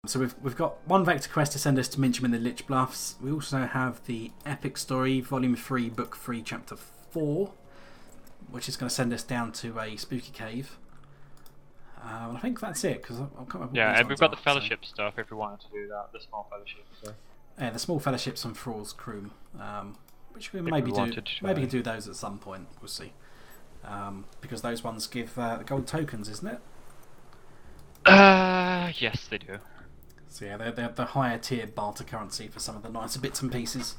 So we've got one vector quest to send us to Mincham in the Lich Bluffs. We also have the Epic Story, Volume 3, Book 3, Chapter 4, which is going to send us down to a spooky cave. I think that's it, because I can't remember. Yeah, and we've got the Fellowship stuff if we wanted to do that, the small Fellowship. So. Yeah, the small Fellowships on Thrall's Crew, which we maybe do those at some point. We'll see, because those ones give gold tokens, isn't it? Yes, they do. So yeah, they're the higher tier barter currency for some of the nicer bits and pieces.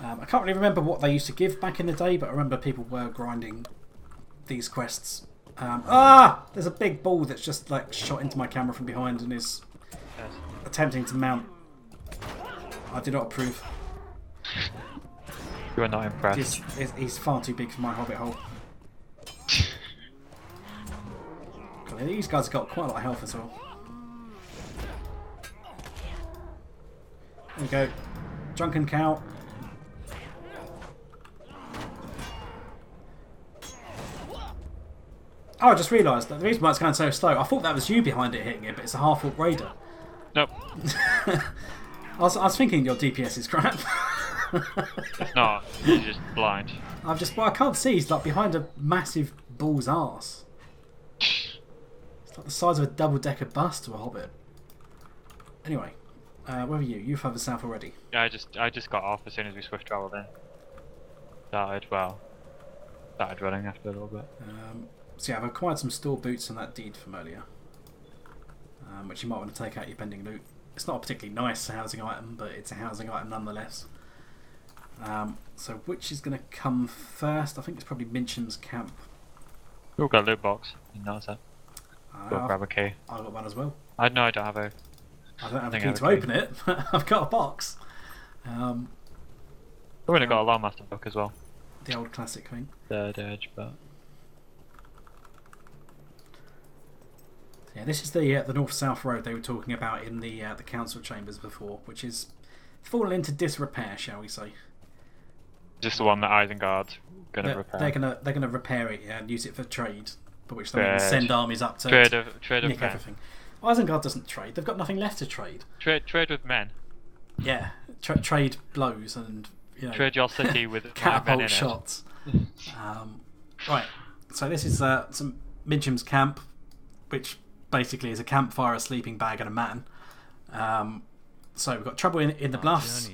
I can't really remember what they used to give back in the day, but I remember people were grinding these quests. There's a big ball that's just like shot into my camera from behind and is attempting to mount. I do not approve. You are not impressed. He's far too big for my hobbit hole. God, these guys have got quite a lot of health as well. There we go. Drunken cow. Oh, I just realised that the reason why it's going so slow, I thought that was you behind it hitting it, but it's a half-orc raider. Nope. I was thinking your DPS is crap. It's not. He's just blind. I can't see. He's like behind a massive bull's arse. It's like the size of a double-decker bus to a hobbit. Anyway, where are you? You're further south already. Yeah, I just got off as soon as we swift travelled in. Started running after a little bit. So yeah, I've acquired some store boots and that deed from earlier, which you might want to take out your pending loot. It's not a particularly nice housing item, but it's a housing item nonetheless. So which is going to come first? I think it's probably Mincham's camp. We've got a loot box. You notice that? Go grab a key. I've got one as well. I don't have a. I don't have a key to open it, but I've got a box. We've only got a Lawmaster book as well. The old classic thing. Third edge, but. Yeah, this is the north-south road they were talking about in the council chambers before, which is fallen into disrepair, shall we say? Just the one that Isengard's gonna repair. They're gonna repair it and use it for trade, for which they send armies up to trade nick of everything. Isengard doesn't trade; they've got nothing left to trade. Trade with men. Yeah, trade blows and trade your city with catapult shots. Right, so this is some Mincham's camp, which basically is a campfire, a sleeping bag, and a man. So we've got trouble in the bluffs,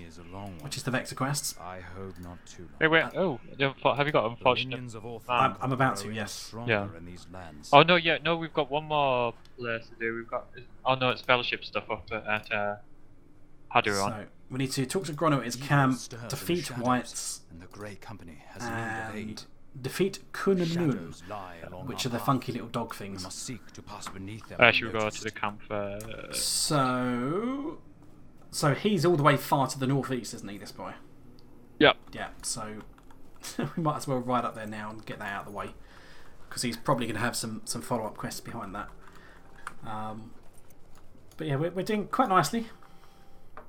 which is the vector quests. I hope not too long. Wait. Have you got unfortunate? I'm about to. Yes. Yeah. Oh no, yeah, no. We've got one more place to do. We've got. Oh no, it's fellowship stuff up at Haduron. So we need to talk to Grono at his camp, defeat Whites, and the Grey Company has and defeat Kun and Moon, which are the funky little dog things. Should we go to the camp first? So he's all the way far to the northeast, isn't he, this boy? Yep. Yeah, so we might as well ride up there now and get that out of the way, because he's probably going to have some follow-up quests behind that. But yeah, we're doing quite nicely.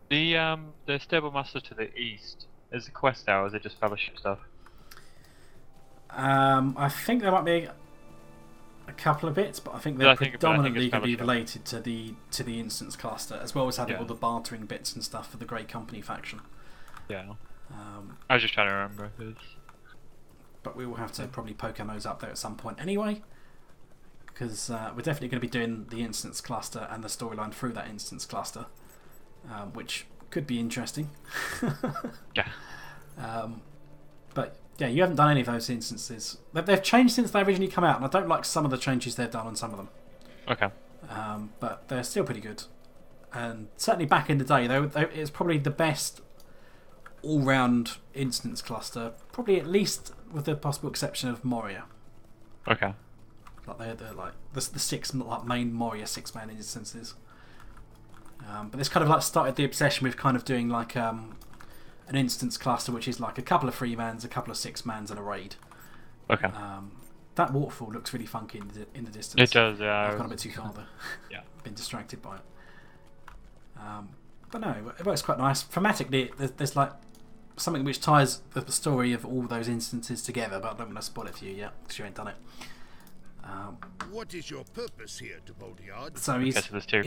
The stable master to the east, is the quest there, or is it just fellowship stuff? I think there might be a couple of bits, but I think they're predominantly going to be related to the instance cluster, as well as having all the bartering bits and stuff for the Grey Company faction. Yeah. I was just trying to remember. But we will have to probably poke our nose up there at some point anyway, because we're definitely going to be doing the instance cluster and the storyline through that instance cluster, which could be interesting. Yeah. But yeah, you haven't done any of those instances. They've changed since they originally come out, and I don't like some of the changes they've done on some of them. Okay. But they're still pretty good. And certainly back in the day, it's probably the best all-round instance cluster, probably at least with the possible exception of Moria. Okay. Like they're like the six main Moria 6-man instances. But this kind of like started the obsession with kind of doing like an instance cluster, which is like a couple of 3-mans, a couple of 6-mans, and a raid. Okay. That waterfall looks really funky in the distance. It does, yeah. I've gone a bit too far there. Yeah. Been distracted by it. But no, it works quite nice. Thematically, there's like something which ties the story of all those instances together, but I don't want to spoil it for you yet because you ain't done it. What is your purpose here, Balthelion? So he's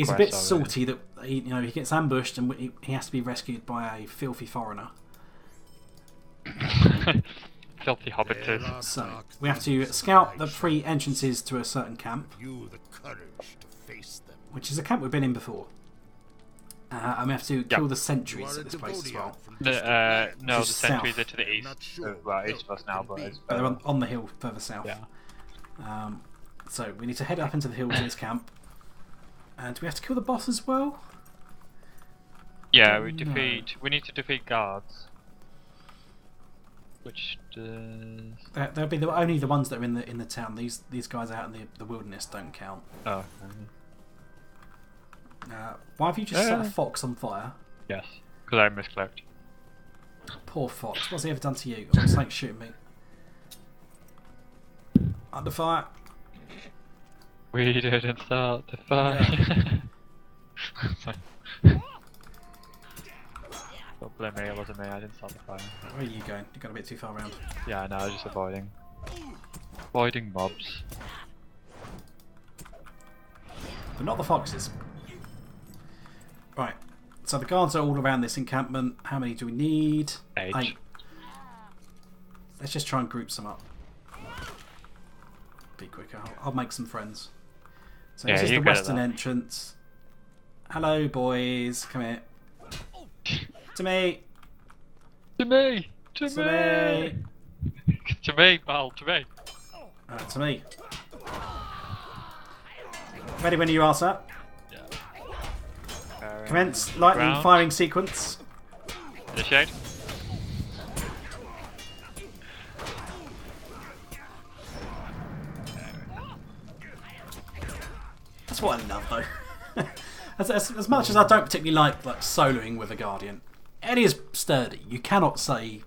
a bit salty that he gets ambushed and he has to be rescued by a filthy foreigner. Filthy hobbiters. So we have to scout the 3 entrances to a certain camp, which is a camp we've been in before. And we have to kill the sentries at this place as well. No, the sentries are to the east. Well, east of us now, but they're on the hill further south. Yeah. So we need to head up into the hills of this camp. And do we have to kill the boss as well? Yeah, we need to defeat guards. Which does... They'll be only the ones that are in the town. These guys out in the wilderness don't count. Oh. Why have you just set a fox on fire? Yes, because I misclicked. Poor fox. What's he ever done to you? Oh, it's like shooting me. Under fire. We didn't start the fire. Don't blame me, it wasn't me, I didn't start the fire. Where are you going? You got a bit too far around. Yeah, no, I was just avoiding. Avoiding mobs. But not the foxes. Right, so the guards are all around this encampment. How many do we need? 8. Let's just try and group some up. Be quicker. I'll make some friends. So this is the western entrance. Hello, boys. Come here. To me. To me. To me. To me, pal. To me. To me. Ready when you are, sir. Commence lightning firing sequence. Initiate. That's what I love, though. as much as I don't particularly like soloing with a Guardian, it is sturdy. You cannot say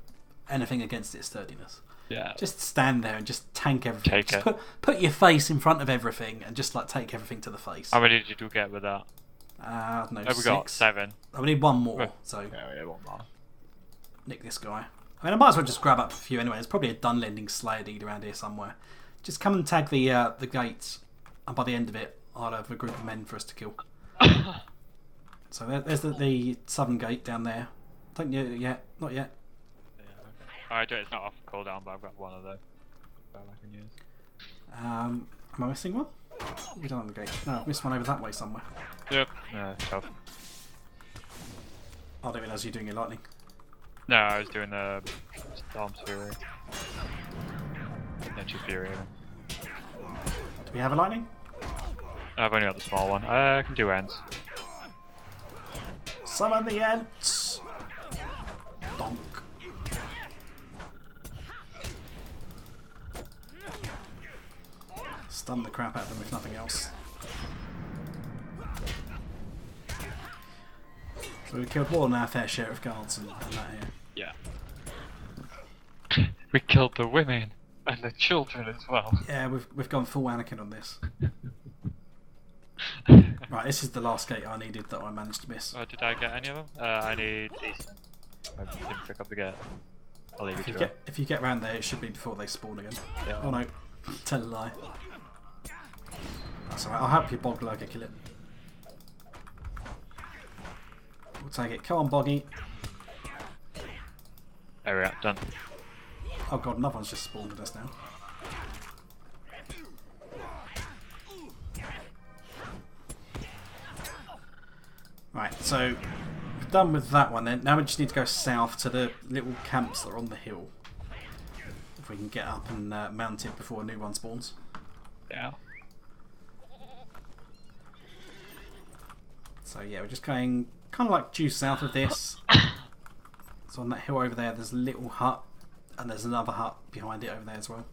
anything against its sturdiness. Yeah. Just stand there and just tank everything. Just put your face in front of everything and just take everything to the face. How many did you get with that? I don't know, we got 7. We need one more, so... Yeah, we need one more. Nick this guy. I mean, I might as well just grab up a few anyway. There's probably a Dunlending Slayer deed around here somewhere. Just come and tag the gates, and by the end of it, I'll have a group of men for us to kill. So there's the southern gate down there. Don't you yet? Not yet. Yeah. It's not off cooldown, but I've got one of those I can use. Am I missing one? We don't have the gate. No, I've missed one over that way somewhere. Yep. No, tough. I didn't realise you were doing your lightning. No, I was doing the Storm's Fury. Nature's Fury. Do we have a lightning? I've only got the small one. I can do ends. Summon the ants! Donk. Stun the crap out of them if nothing else. So we killed more than our fair share of guards and that here. Yeah. We killed the women and the children as well. Yeah, we've gone full Anakin on this. Right, this is the last gate I needed that I managed to miss. Oh, did I get any of them? I need these. I didn't pick up the gate. I'll leave it to it. If you get round there, it should be before they spawn again. Yeah. Oh no, tell a lie. That's alright, I'll help you, Bog Lurker, kill it. We'll take it. Come on, Boggy. There we are, done. Oh god, another one's just spawned at us now. Right, so we're done with that one then. Now we just need to go south to the little camps that are on the hill. If we can get up and mount it before a new one spawns. Yeah. So yeah, we're just going kind of like due south of this. So on that hill over there, there's a little hut, and there's another hut behind it over there as well.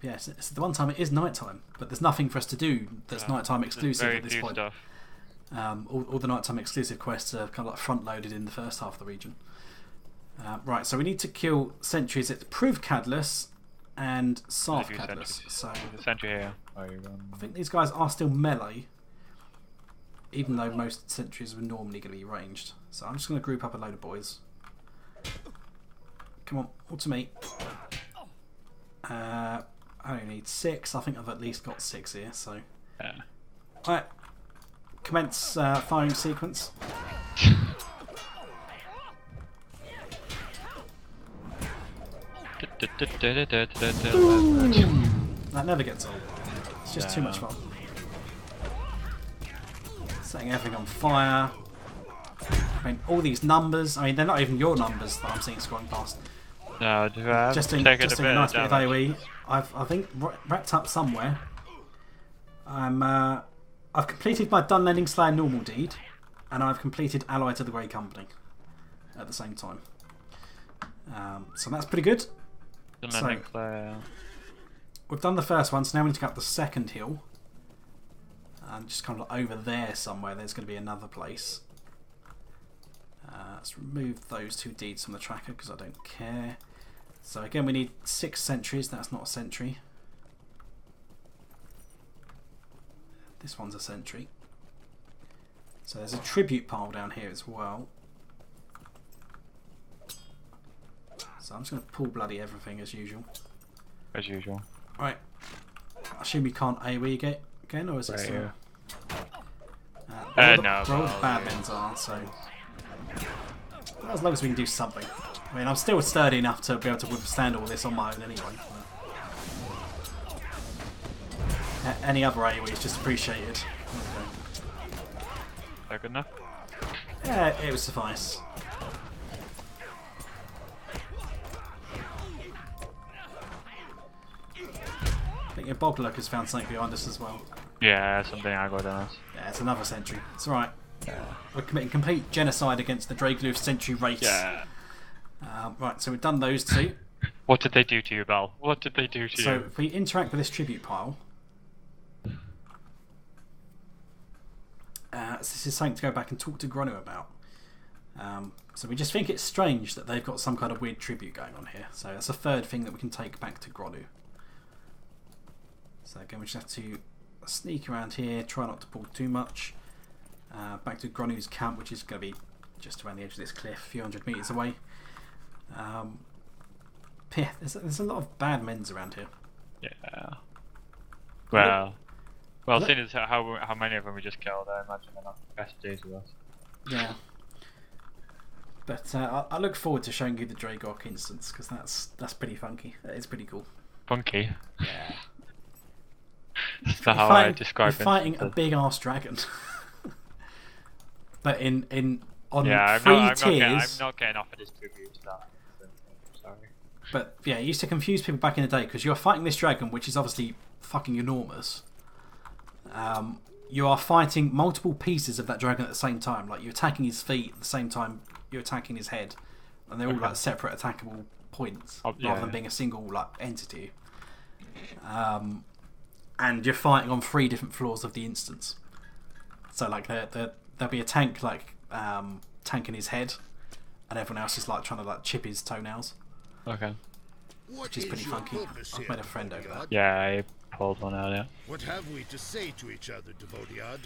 Yeah, it's the one time it is nighttime, but there's nothing for us to do that's nighttime exclusive at this point. All the nighttime exclusive quests are kind of like front loaded in the first half of the region. Right, so we need to kill sentries at Proof Cadlus and Sarth Cadlus. So the sentry here. I think these guys are still melee, even though most sentries were normally going to be ranged. So I'm just going to group up a load of boys. Come on, all to me. I only need 6. I think I've at least got 6 here, so... Yeah. Alright. Commence firing sequence. That never gets old. It's just too much fun. Setting everything on fire. I mean, all these numbers. I mean, they're not even your numbers that I'm seeing scrolling past. No, do I Just doing a nice bit of AoE. I think wrapped up somewhere. I've completed my Dunlending Slayer normal deed, and I've completed Ally to the Grey Company at the same time. So that's pretty good. Dunlending Slayer. We've done the first one, so now we need to go up the second hill. And just kind of over there somewhere, there's going to be another place. Let's remove those 2 deeds from the tracker because I don't care. So again, we need 6 sentries. That's not a sentry. This one's a sentry. So there's a tribute pile down here as well. So I'm just going to pull bloody everything as usual. As usual. Right. I assume you can't AoE again, or is it still? No. Where all the bad men's are, so... As long as we can do something. I mean, I'm still sturdy enough to be able to withstand all this on my own anyway. But... Any other AoE is just appreciated. Is that good enough? Yeah, it would suffice. I think your Bog Lurker's found something behind us as well. Yeah, something I got on us. Yeah, it's another sentry. It's alright. We're committing complete genocide against the Draegluth sentry race. Yeah. Right, so we've done those 2. What did they do to you, Bal? What did they do to you? So if we interact with this tribute pile, this is something to go back and talk to Gronu about. So we just think it's strange that they've got some kind of weird tribute going on here. So that's a third thing that we can take back to Gronu. So again, we just have to sneak around here, try not to pull too much. Back to Gronu's camp, which is going to be just around the edge of this cliff, a few hundred metres away. Yeah, there's a lot of bad men's around here. Yeah. Well, seeing as how many of them we just killed, I imagine they're not the best days with us. Yeah. But I look forward to showing you the Dragok instance, because that's pretty funky. It's pretty cool. Funky? Yeah. That's how I describe it. You're fighting a big ass dragon. But on 3 tiers. I'm not getting offered his tribute to that. Sorry. But yeah, it used to confuse people back in the day because you're fighting this dragon, which is obviously fucking enormous. You are fighting multiple pieces of that dragon at the same time. Like you're attacking his feet at the same time you're attacking his head, and they're all like separate attackable points rather than being a single like entity. And you're fighting on 3 different floors of the instance. So like there'll be a tank like tanking his head, and everyone else is like trying to like chip his toenails. Okay. Which is pretty funky. I've made a friend over that. Yeah, I pulled one out. Yeah. What have we to say to each other, Devodiad?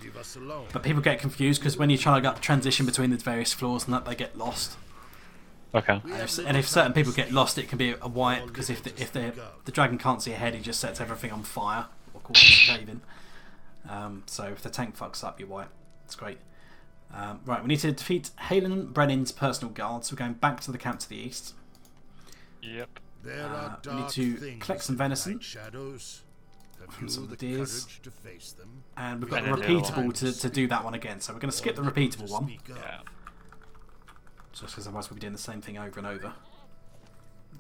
Leave us alone. But people get confused because when you try to transition between the various floors and that, they get lost. Okay. And if certain people get lost, it can be a white because if the dragon can't see ahead, he just sets everything on fire or causes caving. So if the tank fucks up, you're white. It's great. Right, we need to defeat Halen Brennan's personal guard, so we're going back to the camp to the east. Yep. There are we need dark to things collect some venison like shadows. from Have some you the deers. courage to face them? And we've got And a then repeatable to do that one again, so we're going to skip the repeatable one. Yeah. Just because otherwise we'll be doing the same thing over and over.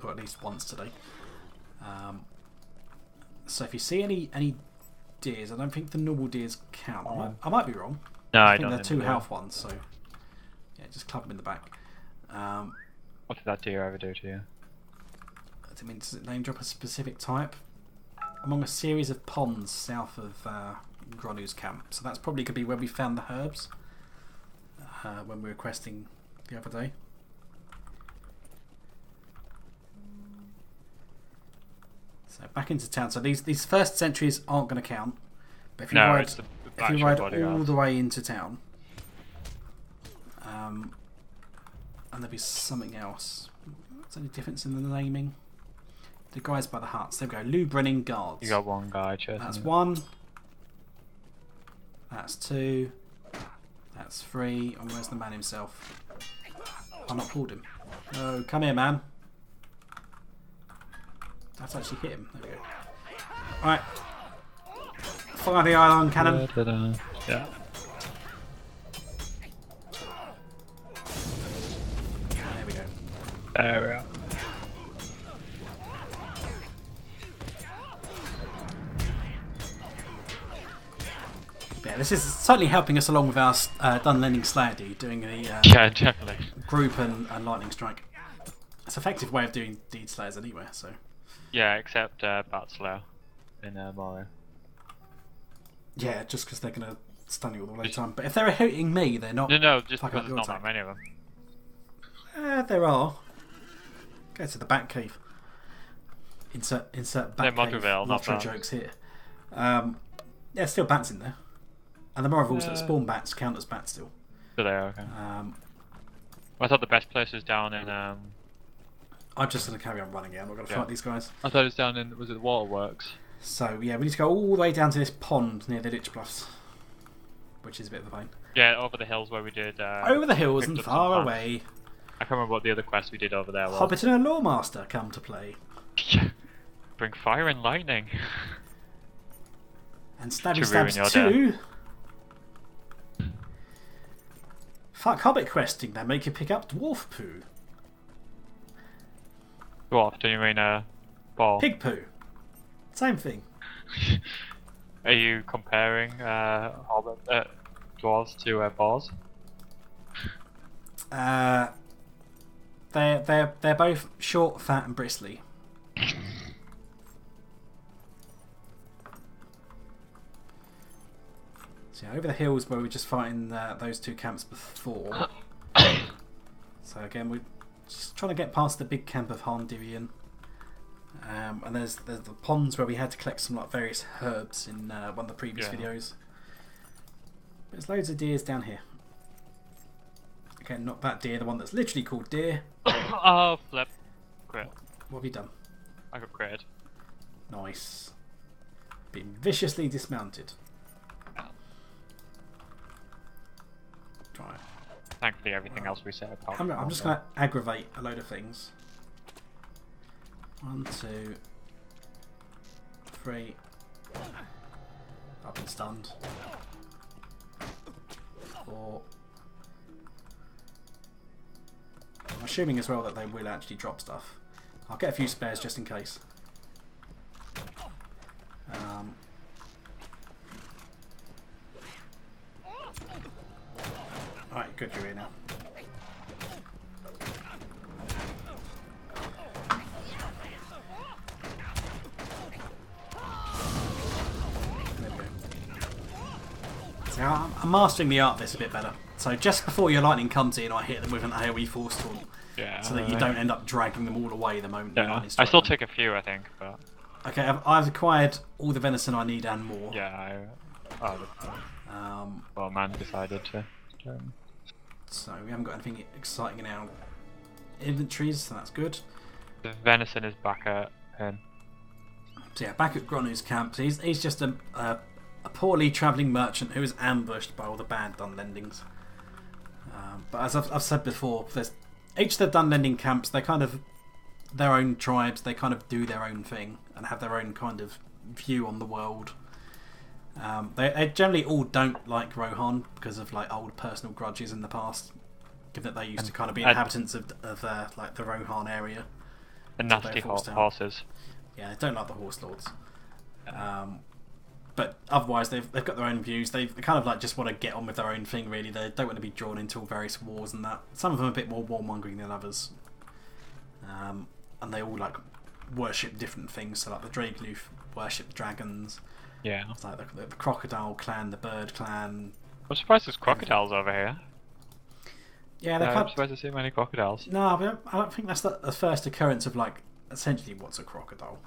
Or at least once today. So if you see any deers, I don't think the normal deers count. I might be wrong. No, I think don't they're think 2 health ones, so yeah, just club them in the back. What did that deer ever do to you? I mean, does it name drop a specific type? Among a series of ponds south of Gronu's camp. So that's probably going to be where we found the herbs when we were questing the other day. So back into town. So these first sentries aren't going to count. But if you ride all the way into town, and there'll be something else. Is there any difference in the naming? The guys by the huts. There we go. Lubrenning guards. You got one guy chasing. That's 1. That's 2. That's 3. And where's the man himself? I've not pulled him. Oh, come here, man. That's actually hit him. There we go. Alright. Fire the ion cannon. Yeah. There we go. There we are. Yeah, this is certainly helping us along with our Dunlending Slayer doing a Yeah, definitely. group and lightning strike. It's an effective way of doing deed slayers anyway. So Yeah, except Batslayer in Mario. yeah, just because they're gonna stun you all the way time. But if they're hitting me, they're not. No, just fucking because up there's your not that many of them. There are. Go to the back cave. Insert back cave. Montreal, not LOTRO bats. jokes here. Yeah, still bats in there. And the Morevals that spawn bats count as bats still. So they are, okay. I thought the best place was down in... I'm just going to carry on running it. I'm not going to fight these guys. I thought it was down in... Was it the Waterworks? So, yeah, we need to go all the way down to this pond near the Ditch Bluffs. Which is a bit of a pain. Yeah, over the hills where we did... over the hills and far away. I can't remember what the other quest we did over there was. Hobbit and a Lawmaster come to play. Bring fire and lightning. And stabby To ruin stabs your too. Fuck Hobbit questing, they make you pick up dwarf poo. Dwarf, do you mean ball? Pig poo. Same thing. Are you comparing Hobbit, dwarves to balls? They're both short, fat, and bristly. So yeah, over the hills where we were just fighting those two camps before. So again, we're just trying to get past the big camp of Harndirian. And there's the ponds where we had to collect some like various herbs in one of the previous videos. There's loads of deers down here. Okay, not that deer, the one that's literally called deer. Oh, flip. Crit. What have you done? I got crit. Nice. Been viciously dismounted. Try. Thankfully, everything else we set apart. I'm just going to aggravate a load of things. 1, 2, 3. I've been stunned. 4. I'm assuming as well that they will actually drop stuff. I'll get a few spares just in case. Alright, good, you're here now. There we go. So I'm mastering the art of this a bit better. So just before your lightning comes in, I hit them with an AoE force taunt. Yeah. So that you don't end up dragging them all away the moment the lightning I strikes still them. take a few, I think, but... Okay, I've acquired all the venison I need and more. Yeah, well, man decided to... So we haven't got anything exciting in our inventories, so that's good. The venison is back at him. So yeah, back at Gronu's camp. So he's just a poorly travelling merchant who is ambushed by all the bad Dunlendings. But as I've said before, there's each of the Dunlending camps, they're kind of their own tribes, they kind of do their own thing and have their own kind of view on the world. They generally all don't like Rohan because of like old personal grudges in the past, given that they used to kind of be inhabitants of like the Rohan area. And nasty horses. Yeah, they don't like the horse lords. But otherwise, they've got their own views. They kind of like just want to get on with their own thing. Really, they don't want to be drawn into various wars and that. Some of them are a bit more warmongering than others, and they all like worship different things. So like the Draegluth worship dragons. Yeah. It's like the crocodile clan, the bird clan. I'm surprised there's crocodiles over here. Yeah, they're I'm surprised to see many crocodiles. No, but I don't think that's the first occurrence of like essentially what's a crocodile.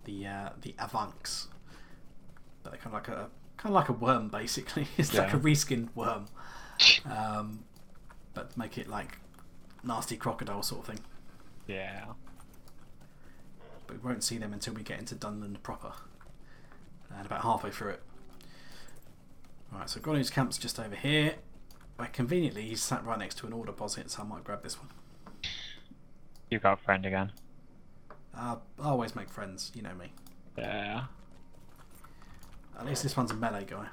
The Avanx. But they're kind of like a worm basically. It's like a reskinned worm, but make it like nasty crocodile sort of thing. Yeah. but we won't see them until we get into Dunlending proper, and about halfway through it. Right, so Gronny's camp's just over here. Where conveniently he's sat right next to an ore deposit, so I might grab this one. You got a friend again. I always make friends, you know me. Yeah. At least this one's a melee guy.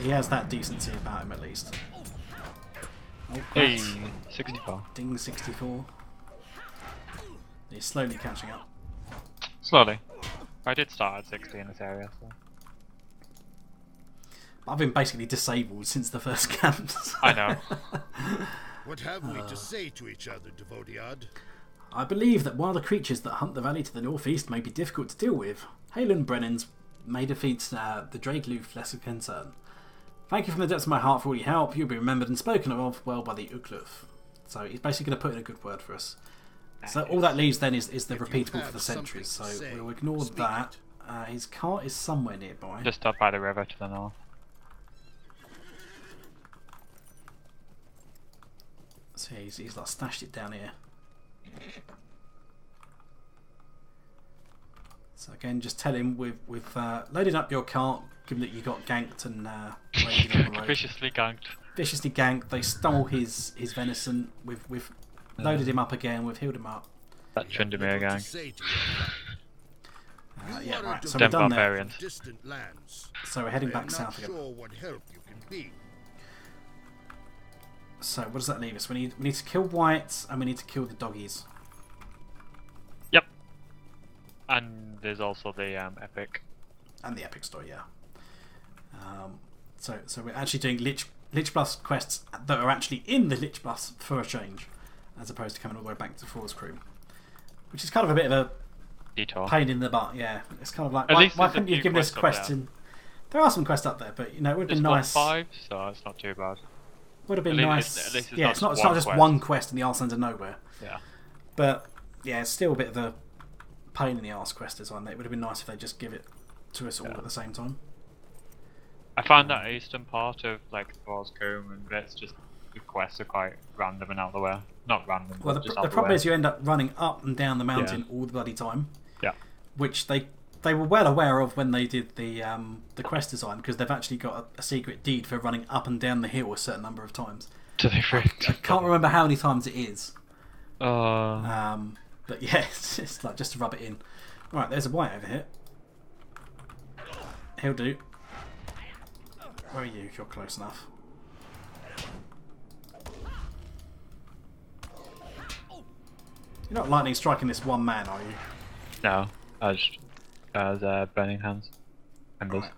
He has that decency about him at least. Oh, Hey, 64. Ding 64. He's slowly catching up. Slowly. I did start at 60 in this area, so. I've been basically disabled since the first camp. So. I know. What have we to say to each other, Devodiad? I believe that while the creatures that hunt the valley to the northeast may be difficult to deal with, Halen Brennan's may defeat the Drakeloof less a concern. Thank you from the depths of my heart for all your help. You'll be remembered and spoken of well by the Ukluf. So he's basically going to put in a good word for us. So all that leaves then is the repeatable for the centuries. So we'll ignore that. His cart is somewhere nearby. Just up by the river to the north. So he's like stashed it down here. So again, just tell him we've loaded up your cart, given that you got ganked and raided on the road. Viciously ganked. Viciously ganked. They stole his venison. We've loaded him up again. We've healed him up. That Tryndamere gang. Yeah, right. So Them we're done there. barbarians. Distant lands. So we're heading I am back south not again. sure what help you can be. So what does that leave us? We need to kill whites and we need to kill the doggies. Yep. And there's also the epic. And the epic story, yeah. So we're actually doing Lich Plus quests that are actually in the Lich Plus for a change, as opposed to coming all the way back to Thrall's Crew, which is kind of a bit of a Detour. pain in the butt. Yeah, it's kind of like why couldn't you give this quest in? There are some quests up there, but you know it would have been nice. 5, so it's not too bad. Would have been nice. At least yeah, it's not just quest. one quest in the arse end of nowhere. Yeah. But yeah, it's still a bit of a pain in the arse quest design. It would have been nice if they just give it to us all at the same time. I find that eastern part of like Thrall's Comb and bits, just the quests are quite random and out of the way. Not random. Well, just the problem is you end up running up and down the mountain all the bloody time. Yeah. Which they were well aware of when they did the quest design, because they've actually got a secret deed for running up and down the hill a certain number of times. Do they really? I can't remember how many times it is. But yeah, it's like just to rub it in. Right, there's a white over here. He'll do. Where are you? If you're close enough. You're not lightning striking this one man, are you? No, as burning hands. Embers. Right.